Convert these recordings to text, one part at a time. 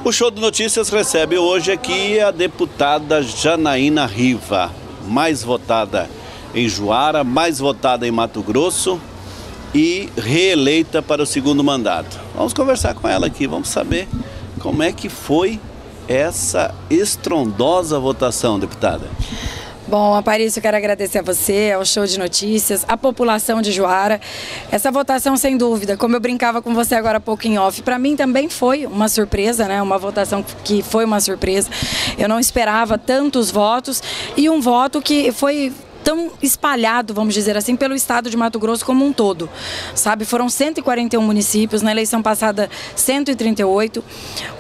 O Show de Notícias recebe hoje aqui a deputada Janaína Riva, mais votada em Juara, mais votada em Mato Grosso e reeleita para o segundo mandato. Vamos conversar com ela aqui, vamos saber como é que foi essa estrondosa votação, deputada. Bom, Aparício, eu quero agradecer a você, ao Show de Notícias, à população de Juara. Essa votação, sem dúvida, como eu brincava com você agora há pouco em off, para mim também foi uma surpresa, né? Uma votação que foi uma surpresa. Eu não esperava tantos votos e um voto que foi tão espalhado, vamos dizer assim, pelo estado de Mato Grosso como um todo, sabe? Foram 141 municípios, na eleição passada 138.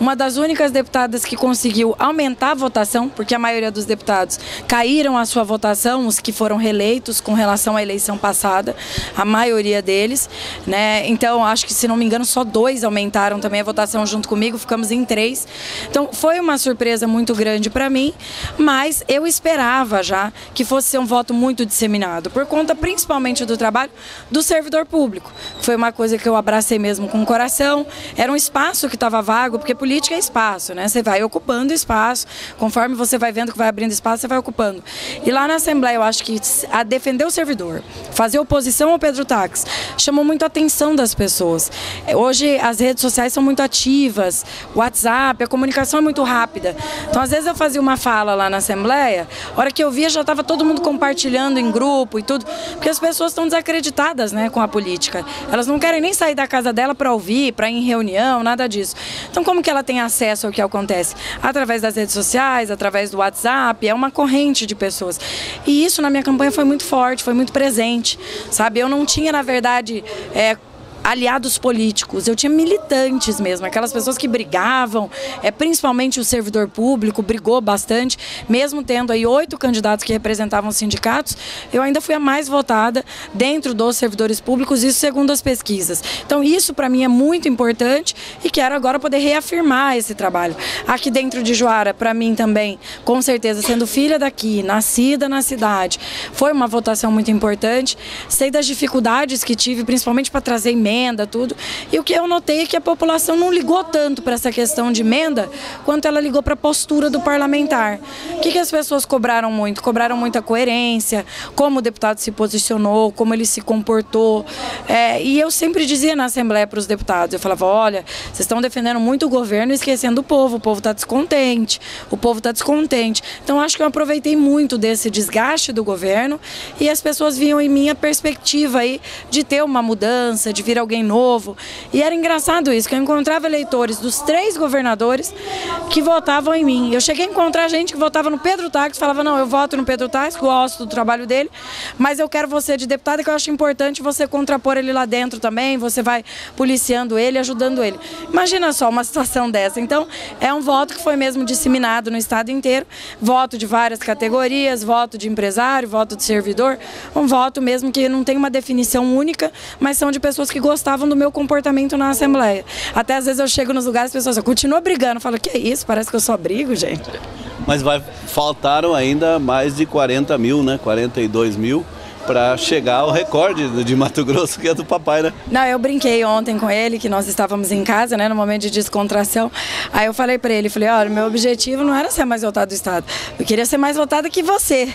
Uma das únicas deputadas que conseguiu aumentar a votação, porque a maioria dos deputados caíram a sua votação, os que foram reeleitos com relação à eleição passada, a maioria deles, né? Então, acho que, se não me engano, só 2 aumentaram também a votação junto comigo, ficamos em 3. Então, foi uma surpresa muito grande para mim, mas eu esperava já que fosse ser um voto muito disseminado, por conta principalmente do trabalho do servidor público. Foi uma coisa que eu abracei mesmo com o coração, era um espaço que estava vago, porque política é espaço, né? Você vai ocupando espaço, conforme você vai vendo que vai abrindo espaço, você vai ocupando. E lá na Assembleia, eu acho que a defender o servidor, fazer oposição ao Pedro Taques, chamou muito a atenção das pessoas. Hoje as redes sociais são muito ativas, o WhatsApp, a comunicação é muito rápida. Então, às vezes eu fazia uma fala lá na Assembleia, a hora que eu via já estava todo mundo compartilhando em grupo e tudo, porque as pessoas estão desacreditadas, né, com a política. Elas não querem nem sair da casa dela para ouvir, para ir em reunião, nada disso. Então, como que ela tem acesso ao que acontece? Através das redes sociais, através do WhatsApp, é uma corrente de pessoas. E isso na minha campanha foi muito forte, foi muito presente, sabe? Eu não tinha, na verdade, aliados políticos, eu tinha militantes mesmo, aquelas pessoas que brigavam, principalmente o servidor público brigou bastante, mesmo tendo aí 8 candidatos que representavam os sindicatos, eu ainda fui a mais votada dentro dos servidores públicos, isso segundo as pesquisas. Então isso para mim é muito importante e quero agora poder reafirmar esse trabalho. Aqui dentro de Juara, para mim também, com certeza, sendo filha daqui, nascida na cidade, foi uma votação muito importante, sei das dificuldades que tive, principalmente para trazer emenda, tudo. E o que eu notei é que a população não ligou tanto para essa questão de emenda quanto ela ligou para a postura do parlamentar. O que as pessoas cobraram muito? Cobraram muita coerência, como o deputado se posicionou, como ele se comportou. E eu sempre dizia na Assembleia para os deputados, eu falava, olha, vocês estão defendendo muito o governo e esquecendo o povo está descontente, o povo está descontente. Então acho que eu aproveitei muito desse desgaste do governo e as pessoas viam em mim a perspectiva aí de ter uma mudança, de vir alguém novo. E era engraçado isso, que eu encontrava eleitores dos 3 governadores que votavam em mim. Eu cheguei a encontrar gente que votava no Pedro Taques, falava, não, eu voto no Pedro Taques, gosto do trabalho dele, mas eu quero você de deputada, que eu acho importante você contrapor ele lá dentro também, você vai policiando ele, ajudando ele. Imagina só uma situação dessa. Então, é um voto que foi mesmo disseminado no estado inteiro, voto de várias categorias, voto de empresário, voto de servidor, um voto mesmo que não tem uma definição única, mas são de pessoas que gostavam do meu comportamento na Assembleia. Até às vezes eu chego nos lugares e as pessoas continuam brigando. Eu falo, que é isso? Parece que eu só brigo, gente. Mas faltaram ainda mais de 40 mil, né? 42 mil para chegar ao recorde de Mato Grosso, que é do papai, né? Não, eu brinquei ontem com ele, que nós estávamos em casa, né, no momento de descontração. Aí eu falei para ele, olha, meu objetivo não era ser mais votada do estado, eu queria ser mais votada que você.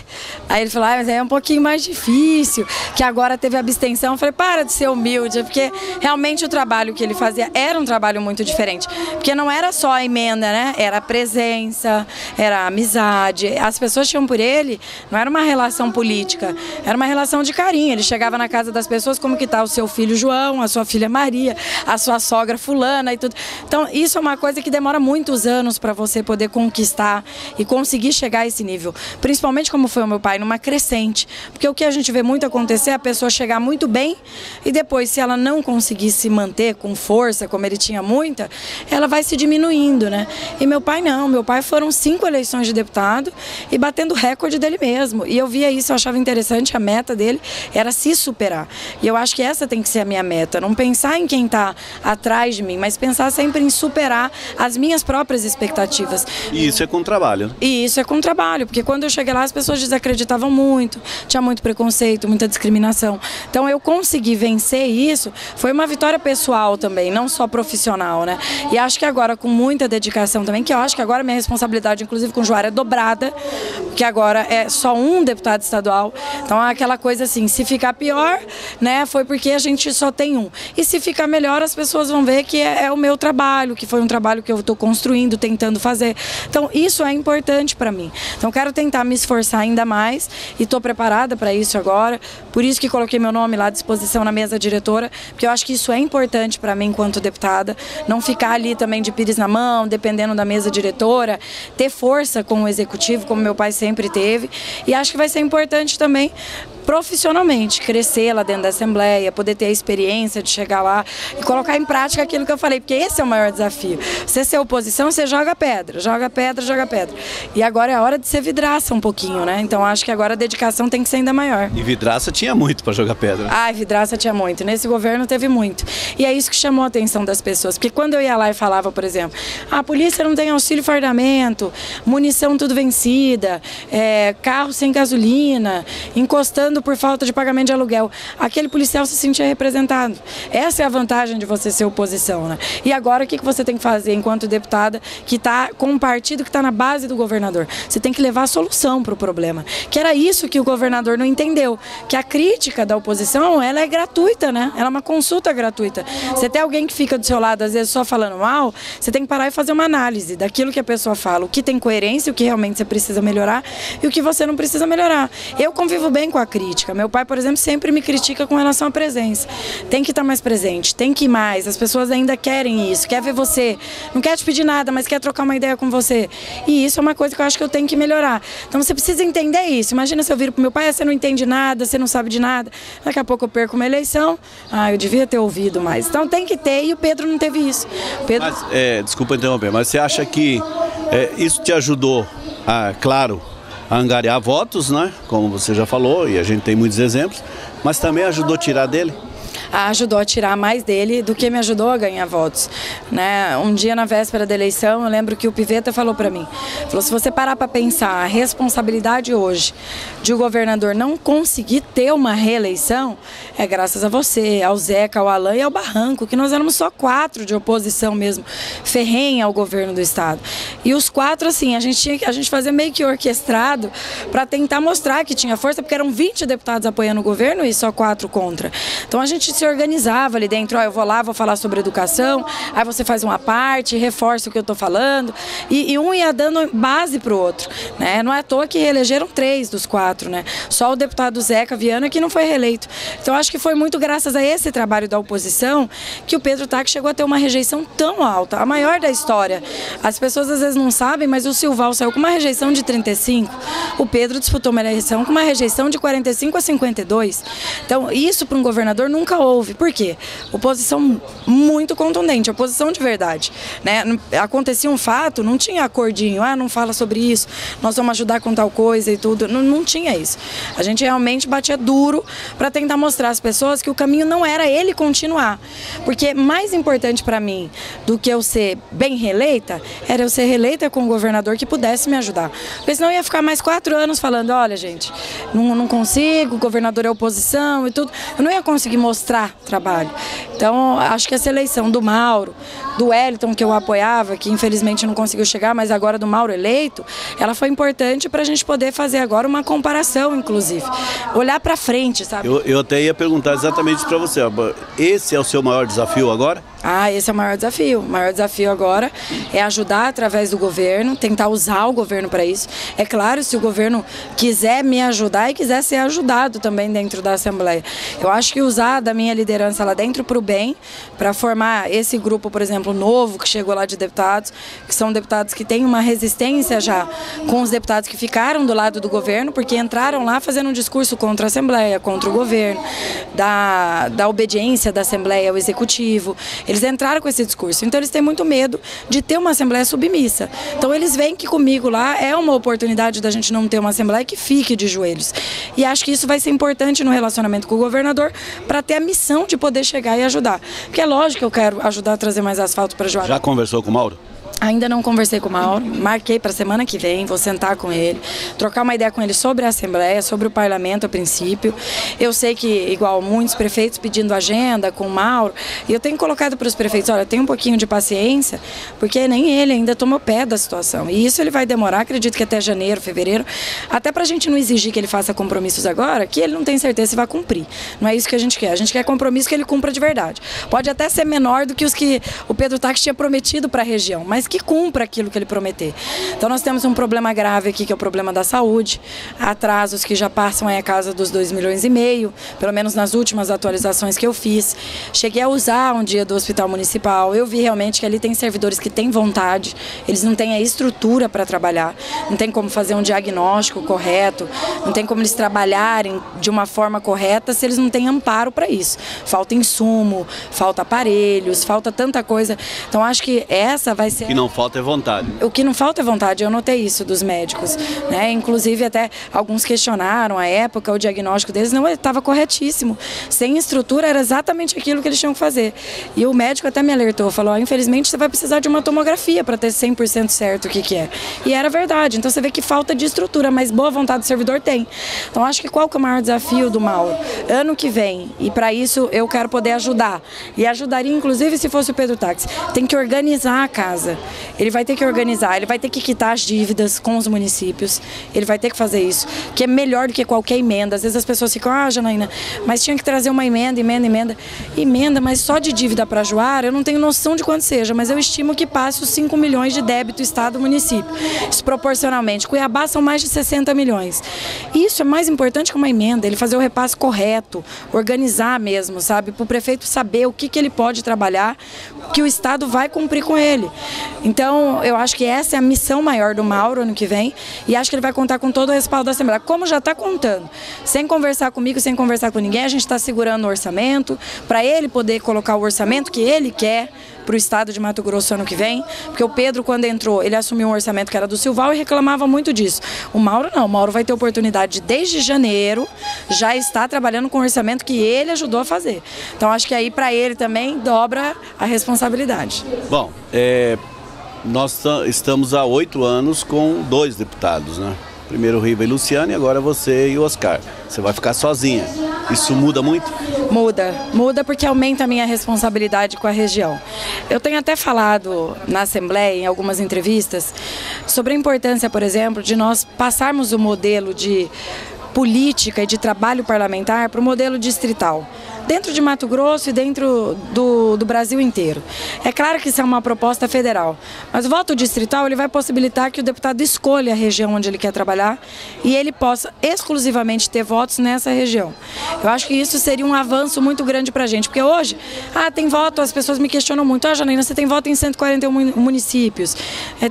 Aí ele falou, mas é um pouquinho mais difícil, que agora teve abstenção. Eu falei, para de ser humilde, porque realmente o trabalho que ele fazia era um trabalho muito diferente, porque não era só a emenda, né, era a presença, era a amizade, as pessoas tinham por ele, não era uma relação política, era uma relação de carinho. Ele chegava na casa das pessoas, como que tá o seu filho João, a sua filha Maria, a sua sogra fulana e tudo. Então isso é uma coisa que demora muitos anos para você poder conquistar e conseguir chegar a esse nível, principalmente como foi o meu pai, numa crescente, porque o que a gente vê muito acontecer é a pessoa chegar muito bem e depois, se ela não conseguir se manter com força, como ele tinha muita, ela vai se diminuindo, né? E meu pai não, meu pai foram 5 eleições de deputado e batendo recorde dele mesmo, e eu via isso, eu achava interessante a meta meta dele era se superar. E eu acho que essa tem que ser a minha meta, não pensar em quem está atrás de mim, mas pensar sempre em superar as minhas próprias expectativas. E isso é com trabalho, né? E isso é com trabalho, porque quando eu cheguei lá as pessoas desacreditavam muito, tinha muito preconceito, muita discriminação. Então eu consegui vencer isso, foi uma vitória pessoal também, não só profissional, né? E acho que agora com muita dedicação também, que eu acho que agora minha responsabilidade, inclusive com o Juara, é dobrada, porque agora é só um deputado estadual. Então é aquela coisa assim, se ficar pior, né, foi porque a gente só tem um. E se ficar melhor, as pessoas vão ver que é o meu trabalho, que foi um trabalho que eu estou construindo, tentando fazer. Então isso é importante para mim. Então quero tentar me esforçar ainda mais e estou preparada para isso agora. Por isso que coloquei meu nome lá à disposição na mesa diretora, porque eu acho que isso é importante para mim enquanto deputada, não ficar ali também de pires na mão, dependendo da mesa diretora, ter força com o executivo, como meu pai sempre teve. E acho que vai ser importante também profissionalmente, crescer lá dentro da Assembleia, poder ter a experiência de chegar lá e colocar em prática aquilo que eu falei, porque esse é o maior desafio. Você ser oposição, você joga pedra, joga pedra, joga pedra. E agora é a hora de ser vidraça um pouquinho, né? Então acho que agora a dedicação tem que ser ainda maior. E vidraça tinha muito para jogar pedra. Ah, vidraça tinha muito. Nesse governo teve muito. E é isso que chamou a atenção das pessoas. Porque quando eu ia lá e falava, por exemplo, a polícia não tem auxílio fardamento, munição tudo vencida, carro sem gasolina, encostando por falta de pagamento de aluguel, aquele policial se sentia representado. Essa é a vantagem de você ser oposição, né? E agora o que você tem que fazer enquanto deputada que está com um partido que está na base do governador? Você tem que levar a solução para o problema. Que era isso que o governador não entendeu, que a crítica da oposição, ela é gratuita, né? Ela é uma consulta gratuita. Você tem alguém que fica do seu lado, às vezes só falando mal, você tem que parar e fazer uma análise daquilo que a pessoa fala, o que tem coerência, o que realmente você precisa melhorar e o que você não precisa melhorar. Eu convivo bem com a crítica. Meu pai, por exemplo, sempre me critica com relação à presença. Tem que estar mais presente, tem que ir mais. As pessoas ainda querem isso, quer ver você. Não quer te pedir nada, mas quer trocar uma ideia com você. E isso é uma coisa que eu acho que eu tenho que melhorar. Então você precisa entender isso. Imagina se eu viro pro meu pai, você não entende nada, você não sabe de nada. Daqui a pouco eu perco uma eleição. Eu devia ter ouvido mais. Então tem que ter, e o Pedro não teve isso. Pedro... Mas, desculpa interromper, mas você acha que isso te ajudou, claro, a angariar votos, né? Como você já falou, e a gente tem muitos exemplos, mas também ajudou a tirar dele? Ajudou a tirar mais dele do que me ajudou a ganhar votos, né? Um dia na véspera da eleição, eu lembro que o Piveta falou para mim, falou, se você parar para pensar a responsabilidade hoje de o governador não conseguir ter uma reeleição, é graças a você, ao Zeca, ao Alan e ao Barranco, que nós éramos só 4 de oposição mesmo, ferrenha ao governo do estado. E os 4, assim, a gente fazia meio que orquestrado para tentar mostrar que tinha força, porque eram 20 deputados apoiando o governo e só 4 contra. Então a gente se organizava ali dentro, eu vou lá, vou falar sobre educação, aí você faz uma parte, reforça o que eu estou falando, e um ia dando base para o outro, né? Não é à toa que reelegeram 3 dos 4, né? Só o deputado Zeca Viana que não foi reeleito. Então acho que foi muito graças a esse trabalho da oposição que o Pedro Taques chegou a ter uma rejeição tão alta, a maior da história. As pessoas às vezes não sabem, mas o Silval saiu com uma rejeição de 35, o Pedro disputou uma eleição com uma rejeição de 45 a 52. Então isso para um governador nunca houve. Por quê? Oposição muito contundente, oposição de verdade, né? Acontecia um fato, não tinha acordinho, não fala sobre isso, nós vamos ajudar com tal coisa e tudo, não tinha isso. A gente realmente batia duro para tentar mostrar às pessoas que o caminho não era ele continuar, porque mais importante para mim do que eu ser bem reeleita, era eu ser reeleita com um governador que pudesse me ajudar, porque senão eu ia ficar mais 4 anos falando, olha gente, não consigo, o governador é oposição e tudo, eu não ia conseguir mostrar trabalho. Então, acho que essa eleição do Mauro, do Wellington, que eu apoiava, que infelizmente não conseguiu chegar, mas agora do Mauro eleito, ela foi importante para a gente poder fazer agora uma comparação, inclusive. Olhar para frente, sabe? Eu até ia perguntar exatamente isso para você. Esse é o seu maior desafio agora? Esse é o maior desafio. O maior desafio agora é ajudar através do governo, tentar usar o governo para isso. É claro, se o governo quiser me ajudar e quiser ser ajudado também dentro da Assembleia. Eu acho que usar da minha liderança lá dentro para o bem para formar esse grupo, por exemplo, novo que chegou lá de deputados, que são deputados que têm uma resistência já com os deputados que ficaram do lado do governo, porque entraram lá fazendo um discurso contra a Assembleia, contra o governo, da obediência da Assembleia ao Executivo. Eles entraram com esse discurso, então eles têm muito medo de ter uma Assembleia submissa. Então eles veem que comigo lá é uma oportunidade da gente não ter uma Assembleia que fique de joelhos. E acho que isso vai ser importante no relacionamento com o governador para ter a missão de poder chegar e ajudar. Porque é lógico que eu quero ajudar a trazer mais asfalto para Juara. Já conversou com o Mauro? Ainda não conversei com o Mauro, marquei para a semana que vem, vou sentar com ele, trocar uma ideia com ele sobre a Assembleia, sobre o Parlamento a princípio. Eu sei que, igual muitos prefeitos pedindo agenda com o Mauro, e eu tenho colocado para os prefeitos, olha, tem um pouquinho de paciência, porque nem ele ainda tomou pé da situação. E isso ele vai demorar, acredito que até janeiro, fevereiro, até para a gente não exigir que ele faça compromissos agora, que ele não tem certeza se vai cumprir. Não é isso que a gente quer compromisso que ele cumpra de verdade. Pode até ser menor do que os que o Pedro Táxi tinha prometido para a região, mas que cumpra aquilo que ele prometer. Então nós temos um problema grave aqui, que é o problema da saúde, atrasos que já passam aí a casa dos 2,5 milhões, pelo menos nas últimas atualizações que eu fiz. Cheguei a usar um dia do hospital municipal, eu vi realmente que ali tem servidores que têm vontade, eles não têm a estrutura para trabalhar, não tem como fazer um diagnóstico correto, não tem como eles trabalharem de uma forma correta se eles não têm amparo para isso. Falta insumo, falta aparelhos, falta tanta coisa. Então acho que essa vai ser... O que não falta é vontade. O que não falta é vontade, eu notei isso dos médicos, né? Inclusive até alguns questionaram a época, o diagnóstico deles não estava corretíssimo. Sem estrutura era exatamente aquilo que eles tinham que fazer. E o médico até me alertou, falou, infelizmente você vai precisar de uma tomografia para ter 100% certo o que é. E era verdade, então você vê que falta de estrutura, mas boa vontade do servidor tem. Então acho que qual que é o maior desafio do Mauro? Ano que vem, e para isso eu quero poder ajudar, e ajudaria inclusive se fosse o Pedro Táxi, tem que organizar a casa. Ele vai ter que organizar, ele vai ter que quitar as dívidas com os municípios, ele vai ter que fazer isso, que é melhor do que qualquer emenda. Às vezes as pessoas ficam, Janaína, mas tinha que trazer uma emenda, mas só de dívida para Juara, eu não tenho noção de quanto seja, mas eu estimo que passe os 5 milhões de débito Estado-município. Isso proporcionalmente. Cuiabá são mais de 60 milhões. Isso é mais importante que uma emenda, ele fazer o repasse correto, organizar mesmo, sabe? Para o prefeito saber o que ele pode trabalhar, que o Estado vai cumprir com ele. Então, eu acho que essa é a missão maior do Mauro ano que vem, e acho que ele vai contar com todo o respaldo da Assembleia, como já está contando. Sem conversar comigo, sem conversar com ninguém, a gente está segurando o orçamento, para ele poder colocar o orçamento que ele quer para o estado de Mato Grosso ano que vem, porque o Pedro, quando entrou, ele assumiu um orçamento que era do Silval e reclamava muito disso. O Mauro não, o Mauro vai ter oportunidade de, desde janeiro, já estar trabalhando com o orçamento que ele ajudou a fazer. Então acho que aí para ele também dobra a responsabilidade. Bom, nós estamos há 8 anos com 2 deputados, né? Primeiro o Riva e Luciane, agora você e o Oscar. Você vai ficar sozinha. Isso muda muito? Muda porque aumenta a minha responsabilidade com a região. Eu tenho até falado na Assembleia, em algumas entrevistas, sobre a importância, por exemplo, de nós passarmos o modelo de política e de trabalho parlamentar para o modelo distrital, dentro de Mato Grosso e dentro do Brasil inteiro. É claro que isso é uma proposta federal, mas o voto distrital ele vai possibilitar que o deputado escolha a região onde ele quer trabalhar e ele possa exclusivamente ter votos nessa região. Eu acho que isso seria um avanço muito grande para a gente, porque hoje, tem voto, as pessoas me questionam muito, Janaína, você tem voto em 141 municípios,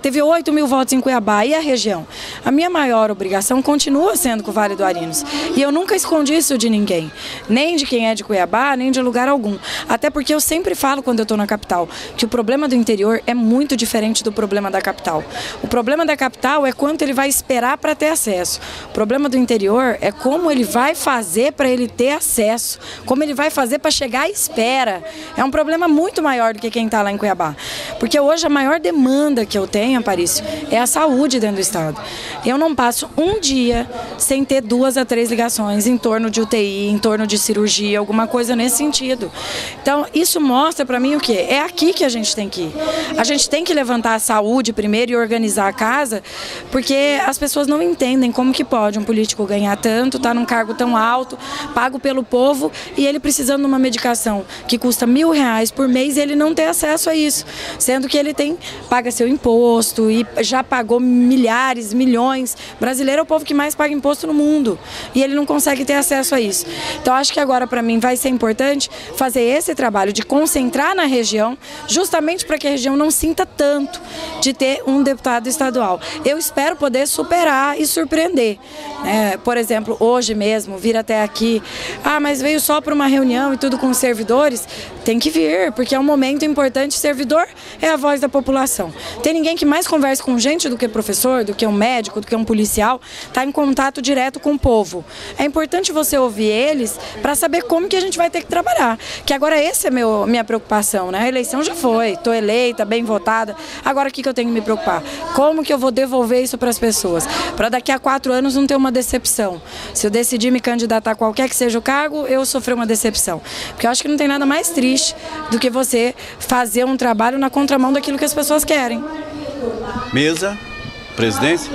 teve 8 mil votos em Cuiabá, e a região? A minha maior obrigação continua sendo com o Vale do Arinos, e eu nunca escondi isso de ninguém, nem de quem é de Cuiabá, nem de lugar algum. Até porque eu sempre falo quando eu estou na capital, que o problema do interior é muito diferente do problema da capital. O problema da capital é quanto ele vai esperar para ter acesso. O problema do interior é como ele vai fazer para ele ter acesso, como ele vai fazer para chegar à espera. É um problema muito maior do que quem está lá em Cuiabá. Porque hoje a maior demanda que eu tenho, Aparício, é a saúde dentro do estado. Eu não passo um dia sem ter 2 a 3 ligações em torno de UTI, em torno de cirurgia, alguma coisa nesse sentido. Então, isso mostra para mim o quê? É aqui que a gente tem que ir. A gente tem que levantar a saúde primeiro e organizar a casa, porque as pessoas não entendem como que pode um político ganhar tanto, estar num cargo tão alto, pago pelo povo, e ele precisando de uma medicação que custa R$1.000 por mês e ele não ter acesso a isso, sendo que ele paga seu imposto e já pagou milhares, milhões. Brasileiro é o povo que mais paga imposto no mundo e ele não consegue ter acesso a isso. Então acho que agora para mim vai ser importante fazer esse trabalho de concentrar na região, justamente para que a região não sinta tanto de ter um deputado estadual. Eu espero poder superar e surpreender. Por exemplo, hoje mesmo, vir até aqui, mas veio só para uma reunião e tudo com os servidores, tem que vir, porque é um momento importante, servidor é a voz da população. Tem ninguém que mais converse com gente do que professor, do que um médico, do que um policial, está em contato direto com o povo. É importante você ouvir eles para saber como que a gente vai ter que trabalhar, que agora essa é minha preocupação, né? A eleição já foi, estou eleita, bem votada, agora o que eu tenho que me preocupar? Como que eu vou devolver isso para as pessoas? Para daqui a 4 anos não ter uma decepção. Se eu decidir me candidatar a qualquer que seja o cargo, eu sofrer uma decepção. Porque eu acho que não tem nada mais triste do que você fazer um trabalho na contramão daquilo que as pessoas querem. Mesa, presidência?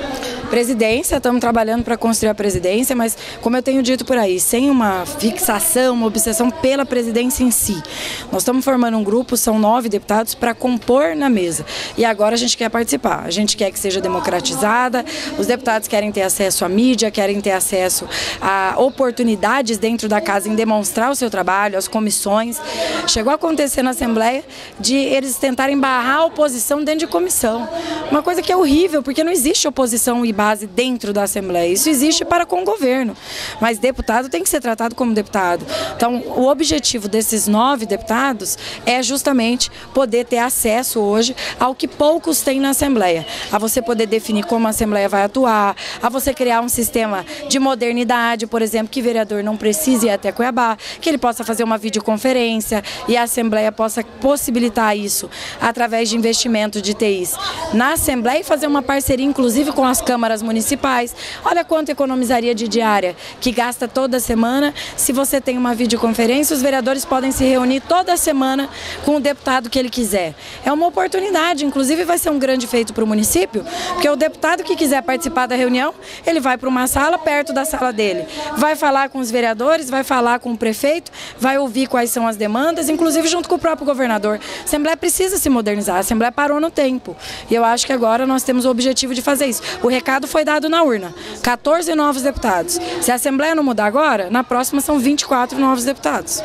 Presidência, estamos trabalhando para construir a presidência, mas como eu tenho dito por aí, sem uma fixação, uma obsessão pela presidência em si. Nós estamos formando um grupo, são 9 deputados para compor na mesa. E agora a gente quer participar, a gente quer que seja democratizada, os deputados querem ter acesso à mídia, querem ter acesso a oportunidades dentro da casa em demonstrar o seu trabalho, as comissões. Chegou a acontecer na Assembleia de eles tentarem barrar a oposição dentro de comissão. Uma coisa que é horrível, porque não existe oposição e base dentro da Assembleia. Isso existe para com o governo, mas deputado tem que ser tratado como deputado. Então, o objetivo desses 9 deputados é justamente poder ter acesso hoje ao que poucos têm na Assembleia. A você poder definir como a Assembleia vai atuar, a você criar um sistema de modernidade, por exemplo, que vereador não precise ir até Cuiabá, que ele possa fazer uma videoconferência e a Assembleia possa possibilitar isso através de investimento de TIs na Assembleia e fazer uma parceria, inclusive, com as câmaras municipais. Olha quanto economizaria de diária que gasta toda semana. Se você tem uma videoconferência, os vereadores podem se reunir toda semana com o deputado que ele quiser. É uma oportunidade, inclusive vai ser um grande feito para o município, porque o deputado que quiser participar da reunião, ele vai para uma sala perto da sala dele, vai falar com os vereadores, vai falar com o prefeito, vai ouvir quais são as demandas, inclusive junto com o próprio governador. A Assembleia precisa se modernizar, a Assembleia parou no tempo e eu acho que agora nós temos o objetivo de fazer isso. O recado foi dado na urna, 14 novos deputados. Se a Assembleia não mudar agora, na próxima são 24 novos deputados.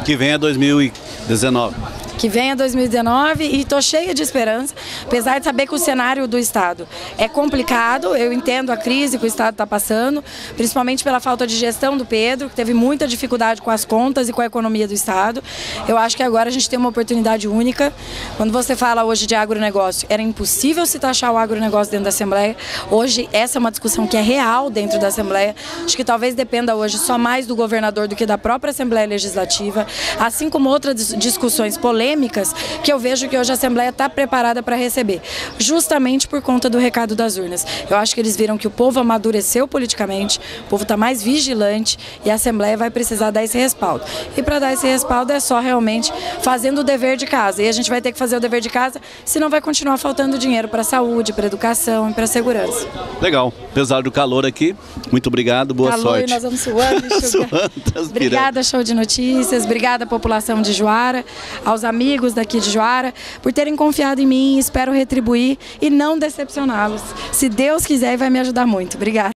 Que venha 2019. Que venha 2019 e estou cheia de esperança, apesar de saber que o cenário do Estado é complicado. Eu entendo a crise que o Estado está passando, principalmente pela falta de gestão do Pedro, que teve muita dificuldade com as contas e com a economia do Estado. Eu acho que agora a gente tem uma oportunidade única. Quando você fala hoje de agronegócio, era impossível se taxar o agronegócio dentro da Assembleia. Hoje essa é uma discussão que é real dentro da Assembleia. Acho que talvez dependa hoje só mais do governador do que da própria Assembleia Legislativa, assim como outras discussões polêmicas que eu vejo que hoje a Assembleia está preparada para receber, justamente por conta do recado das urnas. Eu acho que eles viram que o povo amadureceu politicamente, o povo está mais vigilante e a Assembleia vai precisar dar esse respaldo. E para dar esse respaldo é só realmente fazendo o dever de casa. E a gente vai ter que fazer o dever de casa, senão vai continuar faltando dinheiro para a saúde, para a educação e para a segurança. Legal. Apesar do calor aqui, muito obrigado, boa sorte. Nós vamos suando. Obrigada, Show de Notícias, obrigada população de Juara, aos amigos daqui de Juara, por terem confiado em mim, espero retribuir e não decepcioná-los. Se Deus quiser, vai me ajudar muito. Obrigada.